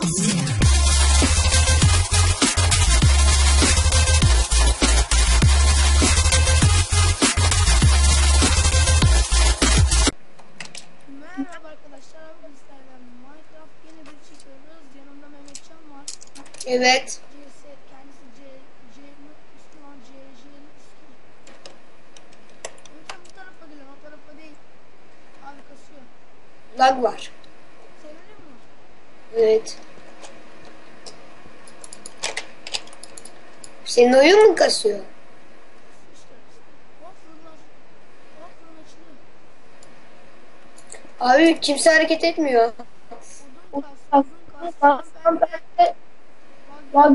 Merhaba arkadaşlar, bugün sizlerden Minecraft yeni bir çekiyoruz. Yanımda Mehmetcan var. Evet. CS, kendisi C'nin üstü var, C'nin üstü. Mehmetcan bu tarafa geliyor, o tarafa değil. Abi kasıyor. Lag var. Senin mi? Evet. Senin oyun mu kasıyor? İşte. Hop fırlar. Hop fırın açılıyor. Abi kimse hareket etmiyor. Odun kas. Şu an bende bak,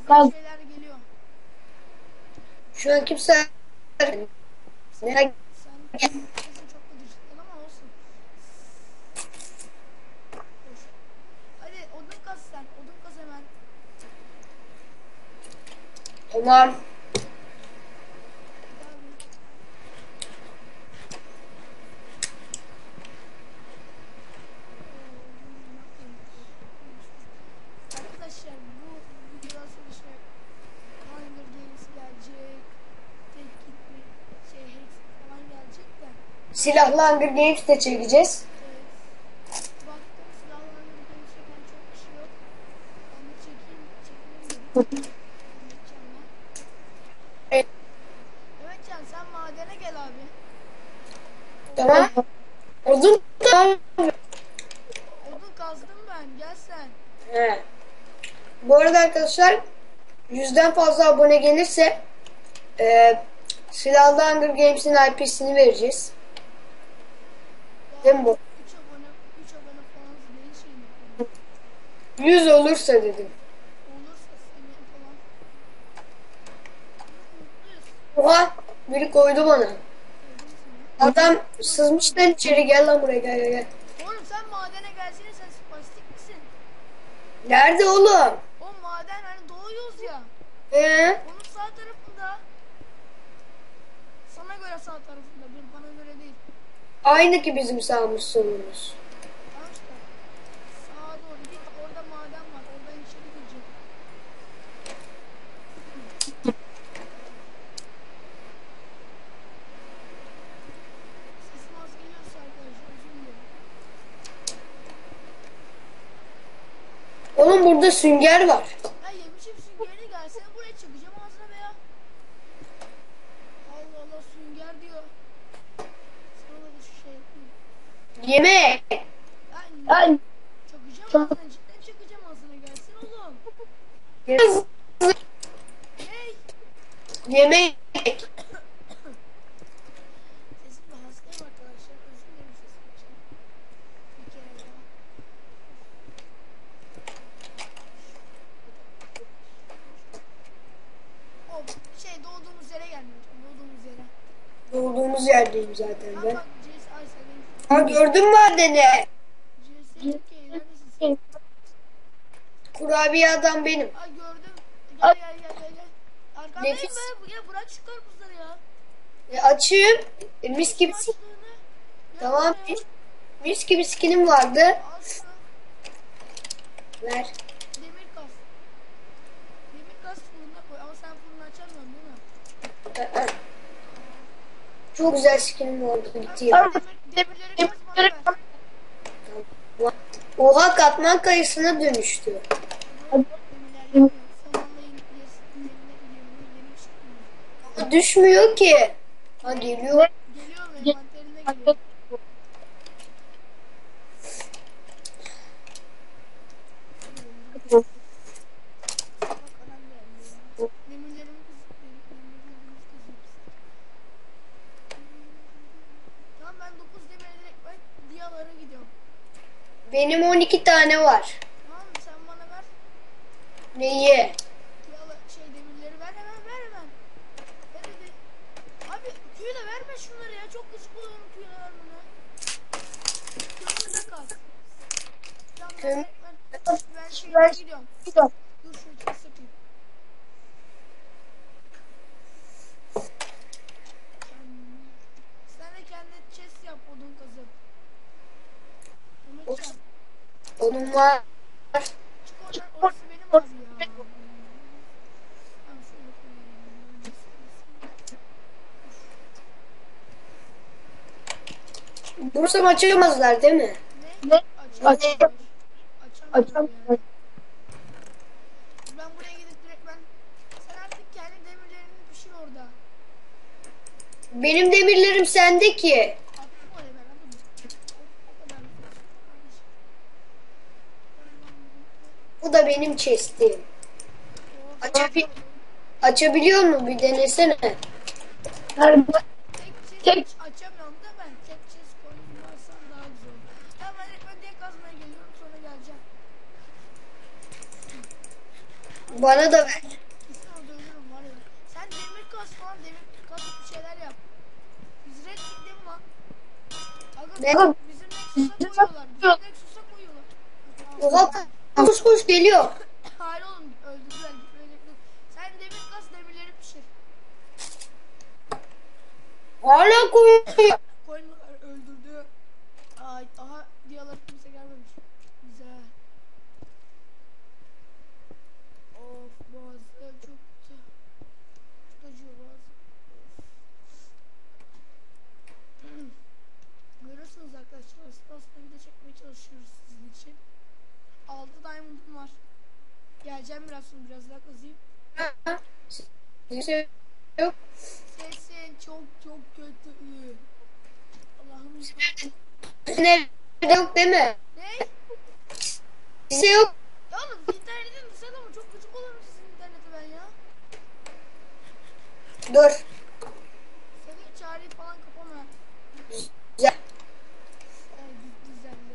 kazdığım şeyler geliyor. Şu an kimse hareket etmiyor. Sen sesin çok da dijital ama olsun. Boş. Hadi odun kas sen. Odun kas hemen. Tamam. Arkadaşlar bu videodan sonra işte Hunger Games gelecek, tek gitme Hex falan gelecek de Silahlı Hunger Games de çekeceğiz. baktım silahlı Hunger Games çeken çok kişi yok. Ben de çekeyim dedim. Mehmetcan'la. Evet. Mehmetcan sen madene gel abi. Tamam. Odun tamam. Odun kazdım ben, gel sen. He. Bu arada arkadaşlar 100'den fazla abone gelirse Silahlı Hunger Games'in IP'sini vereceğiz. Değil mi bu? 3 abone, 3 abone falan neyin şeyini yapalım. 100 olursa dedim. Olursa senin falan. Mutluyuz. Oha! Biri koydu bana. Sevdim seni. Adam sızmıştan içeri, gel lan buraya, gel gel gel. Oğlum sen madene gelsene, sen spastik misin? Nerede oğlum? O maden hani doğuyoruz ya. Ee? Onun sağ tarafında. Sana göre sağ tarafında, bir bana göre değil. Aynı ki bizim sağımız solumuz. Tamam işte. Sağa doğru git, orada maden var. Oradan içeri girecek. Sesim az geliyorsa arkadaşlar özür dilerim. Oğlum burada sünger var. Ya yemişim süngerini, gelsene buraya, çıkacağım ağzına be ya. Allah Allah, sünger diyor. Sana da şu şey yapayım. Yemek. Ben çakacağım ağzına, cidden çakacağım ağzına, gelsin oğlum. Hey! Yemek. Sesim de hastayım arkadaşlar, özür dilerim sesim için. Bir kere daha. O şey, doğduğumuz yere gelmiyor. Doğduğumuz yere. Doğduğumuz yerdeyim zaten Ha ben. bak, CS, ay sen Ha, gördün mü madeni? CS Türkiye, neredesin sen? Kurabiye adam benim. Ay gördüm. Gel gel gel gel gel. Arkandayım Nefis. ben. Ya bırak şu karpuzları ya. Açayım. Mis gibi. Açlığını. Tamam. Mis gibi skinim vardı. Al şunu. Ver. Demir kas. Demir kas fırına koy. Ama sen fırını açamıyorsun değil mi? Çok güzel skinim oldu. Gitti ya. Demirleri kas bana ver. Oha, katman kayısına dönüştü. Demirler yanıyor. Son anda yerine gidiyor. Demir çıkmıyor. Ama düşmüyor ki. Ha, geliyor. Geliyor mu? Envanterine geliyor. Bak adam geldi ya. Demirlerimi demirlerimiz kızıyor. Tamam, ben 9 demir direkt ben diyalara gidiyorum. Benim 12 tane var. Tamam mı? Sen bana ver. Neyi? Demirleri ver hemen, ver hemen. Ver hadi. Abi tüyü de verme şunları ya. Çok gıcık oluyorum tüyüne vermene. Tüyünü de kas. Tamam, ben şuraya gidiyorum. Dur şunu kes yapayım. Sen de kendi chest yap odun kazıp. Mehmetcan, Onun var. Zaten orası benim abi ya. Ben şöyle koyayım. Dursam açamazlar değil mi? Ne? Açamıyorlar. Açamıyorlar yani. Ben buraya gidip direkt sen artık kendi demirlerini pişir orada. Benim demirlerim sende ki. Attım oraya ben anladın mı? O kadar. Bu da benim chest'im. Açabil açabiliyor mu? Bir denesene. Tek chest açamıyorum da ben tek chest koymarsam daha güzel olur. Tamam ben diye kazmaya geliyorum sonra geleceğim. Bana da ver. Kesin orada ölürüm var ya. Sen demir kaz falan demir kaz bir şeyler yap. Biz red değil mi lan? Aga Ne? bizim Nexus'a koyuyorlar. Bizim Nexus'a koyuyorlar. Oha, koş geliyor. Hayır oğlum öldürdüler gitmeyecekler. Sen demir kaz demirleri pişir. Hala koyuyor. Koyunlar öldürdü. Ay aha diyalar kimse gelmemiş. Güzel. Of boğazım çok acıyor boğazım. Of. Görüyorsunuz arkadaşlar aslında video çekmeye çalışıyoruz sizin için. 6 diamond'ım var. Geleceğim biraz sonra biraz daha kazıyım. Yok. Sesin çok kötü. Allah'ım. Nerede yok değil mi? Ne? Kimse yok. Ya oğlum internetin güzel ama çok gıcık olurum sizin internete ben ya. Dur. Senin çareyi falan kapama. Güzel. Evet düzeldi.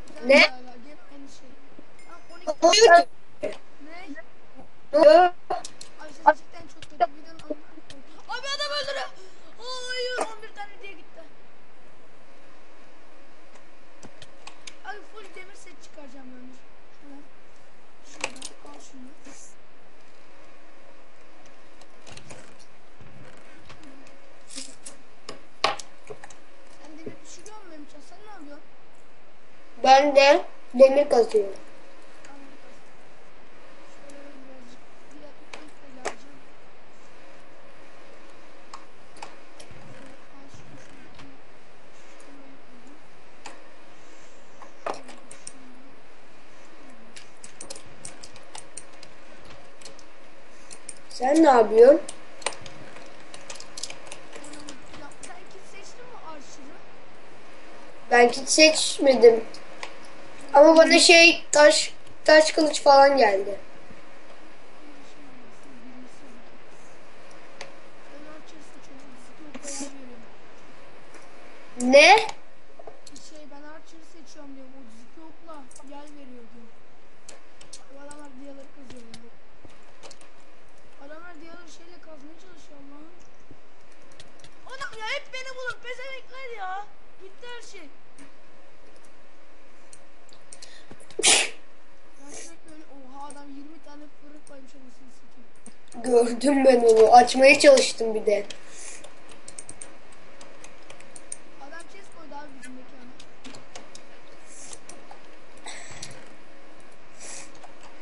Güzel Ne? hala gene aynı şey. Ha 12 Oluyor ki. ne? Ne oluyor? Ay ses cidden çok kötü birden abi adam öldürüyor. Hayır 11 tane diye gitti. Ay full demir set çıkaracağım ben. Hemen. Şuradan al şunu. Sen demir pişiriyor musun Memçan? Sen ne yapıyorsun? Ben de demir kazıyorum. Şöyle birazcık diğer iplikle geleceğim. Al şunu şunu. Sen ne yapıyorsun? Sen ikisi seçtin mi arşırı? Ben hiç seçmedim. Ama bana taş kılıç falan geldi. Ben arçerisi çok sıkı koyar veriyorum. Ne? Ben archer seçiyorum diyorum. O ziki okla yer veriyor diyor. Bu adamlar diyaları kazıyor ya. Adamlar diyaları şeyle kazmaya çalışıyor Allah'ım. Adam ya hep beni bulun pezemekler ya. Bitti her şey. Ben sürekli öyle oha adam 20 tane fırın koymuş anasını satayım. Gördüm ben onu. Açmaya çalıştım bir de. Adam chest koydu abi bizim mekana.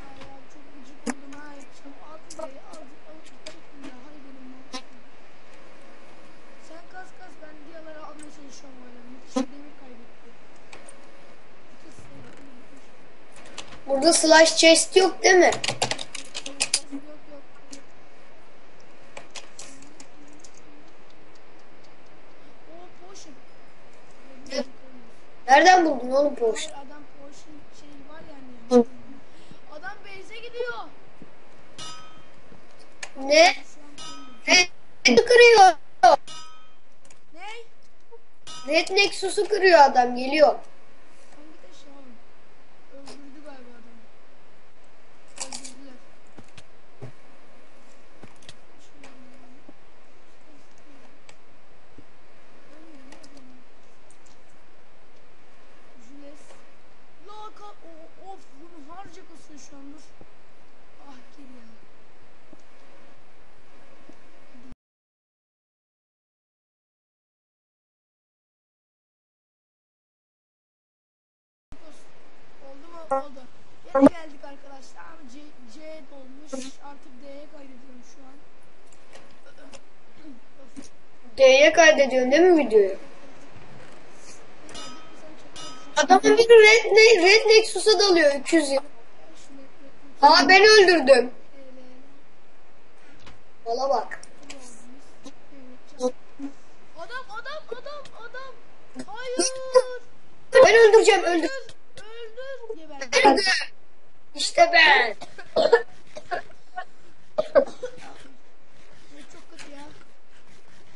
Ay ya çok gıcık oldum ha. Yapacağım. Al burayı al ya. Hay benim mantıklı. Sen kaz ben diyaları almaya çalışıyorum hala. Müthiş bir demir kaybetti. Müthiş demir. Burada slash chest yok değil mi? Yok. O potion. Nereden buldun oğlum potion? Hayır adam potion şey var yani. Adam base'e gidiyor. Ne? Şu an koyuyor. Ne kırıyor? Ne? Red Nexus'u kırıyor adam geliyor. Hangi taş ya oğlum? Öldürdü galiba adamı. Öldürdüler. Jules. Laka. Of bunu harca kasıyor şu an dur. Ah gel ya. Oldu mu? Oldu. Yine geldik arkadaşlar. başta ama C dolmuş. Artık D'ye kaydediyorum şu an. D'ye kaydediyorsun değil mi videoyu? Adamın biri Red Nexus'a dalıyor 200 yıl. Aa ben öldürdüm. Valla bak. Adam. Hayır. Ben öldüreceğim öldür. Öldür. Geber. Öldür. İşte ben. Bu çok kötü ya.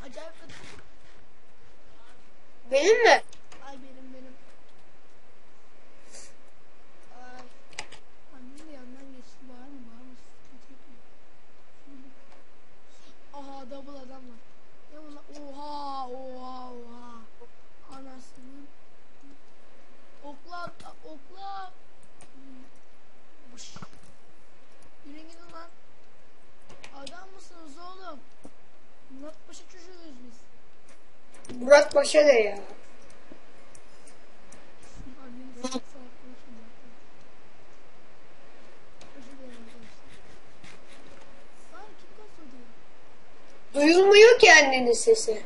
Acayip kötü. Benim mi? Ay benim. Ay. Annem de yandan geçti. Bağırma. Aha double adam var. Ne bu lan? Oha. Anasının. Okla. Bış. Yürüyün gidin lan. Adam mısınız oğlum? Murat Paşa çocuğuyuz biz. Murat Paşa ne ya? Annem salak konuşuyor. Özür dilerim arkadaşlar. Lan kim kasıldı? Duyulmuyor ki annenin sesi. Olsun.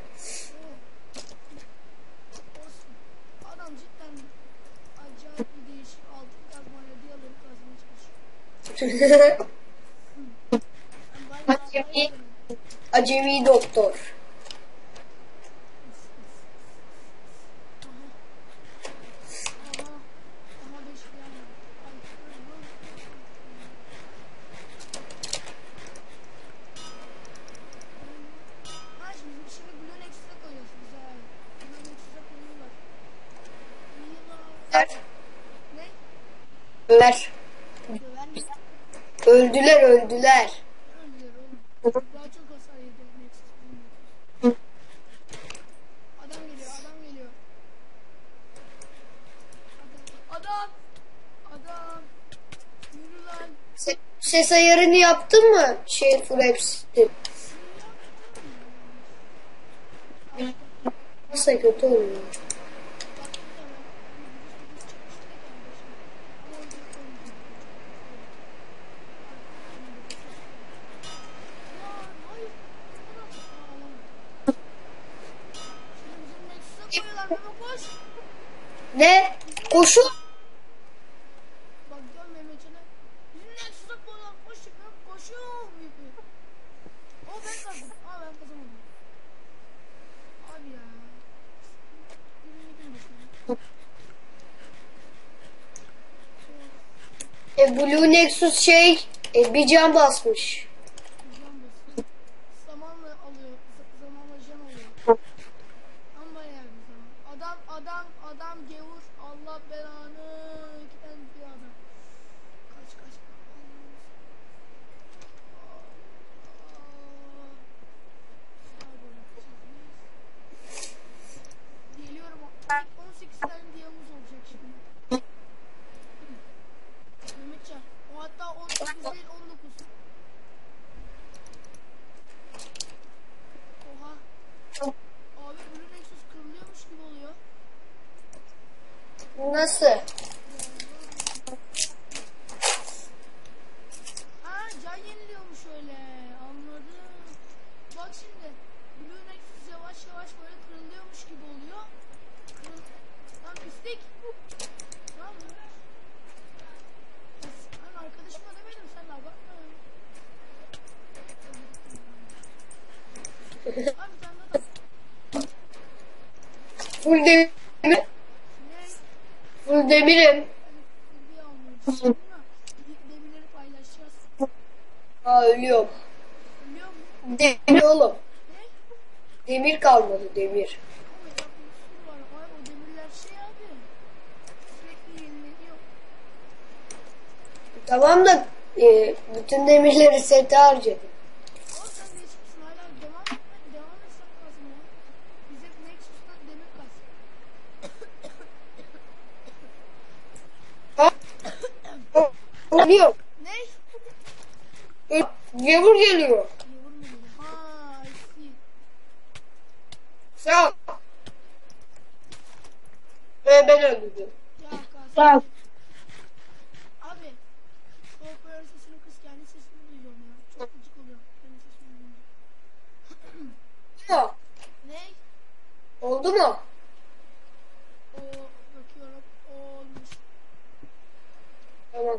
Adam cidden acayip bir değişik altın kazmayla diyaları kazmaya çalışıyor. Ben bayağı Acemi, acemi doktor. Aha 5 falan var. Ay, ha şimdi Blue Nexus'a koyuyorsun güzel. Blue Nexus'a koyuyorlar. Öldüler. Ne? Öldüler. Döver mi? Öldüler. Öldüler oğlum. Daha çok hasar yedi Nexus. Adam geliyor. Adam. Yürü lan. Ses ayarını yaptın mı? Full hepsi. Nasıl kötü oluyor? Ne? Koşu. Bak gel Mehmetcan'a. Bizim Nexus'a koyulan koşuyor. O ben kazandım. Ben kazanmadım. Abi ya. Blue Nexus bir can basmış. Zamanla alıyor. Zamanla can alıyor. Ama bayağı bir zaman. Adam gevur. Allah belanı. Giden bir adam. Kaç. Geliyorum. 18 tane diyamız olacak şimdi. Mehmetcan. O hatta 18 değil 19. Oha. Abi Blue Nexus kırılıyormuş gibi oluyor. Nasıl? Can yeniliyormuş öyle. Anladım. Bak şimdi. Blue Nexus yavaş böyle kırılıyormuş gibi oluyor. Lan pislik. Ne yapıyorsun? Ben arkadaşıma demedim sen de abartma. Abi sen de Full demir. ne? Full demirim. Bir almıyorsun değil mi? Demirleri paylaşacağız. Ölüyorum. Biliyor musun? Demir oğlum. Ne? Demir kalmadı demir. Ama bak bir sürü var. Ay o demirler abi. Sürekli yenileniyor. Tamam da bütün demirleri sete harcadım. Oğlum sen geçmişsin hala devam etsen kazmaya. Biz hep Nexus'tan demir kaz. Geliyor. Ne? Gavur geliyor. Yavur mu dedi? Ha, I see. Sağ ol. Ben öldürdüm. Ya kaz. Sağ ol. Abi. Çok Oldu mu? O bakıyorum. O olmuş. Tamam.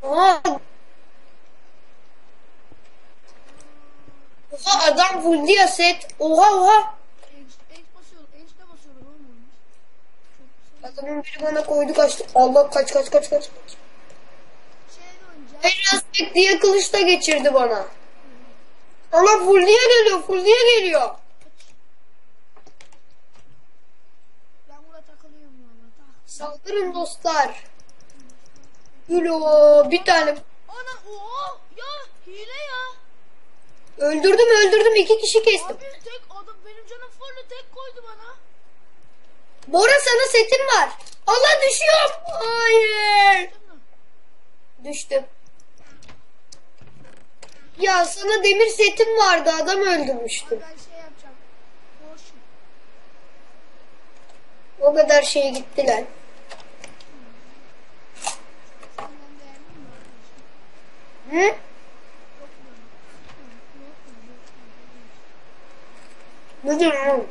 Oha. Oha adam full diyor set. Oha oha. H basıyorum. H'de basıyorum. Olmamış. Çok güzel. Adamın biri bana koydu kaçtı. Allah kaç. Şeyde oynayacağım. Aspect diye kılıçla geçirdi bana. Allah full diye geliyor. Full diye geliyor. Ben burada takılıyorum valla. Saldırın dostlar. Gülo bir tane. Ana oha ya hile ya. Öldürdüm. 2 kişi kestim. Abi tek adam benim canım full tek koydu bana. Bora sana setim var. Allah düşüyorum. Hayır. Değil mi? Düştüm. Ya sana demir setim vardı. Adam öldürmüştüm. Abi ben şey yapacağım. Boşum. O kadar şey gittiler. Senden değerli mi arkadaşım? Hı? Yok mu? Yok mu? Ne diyorsun?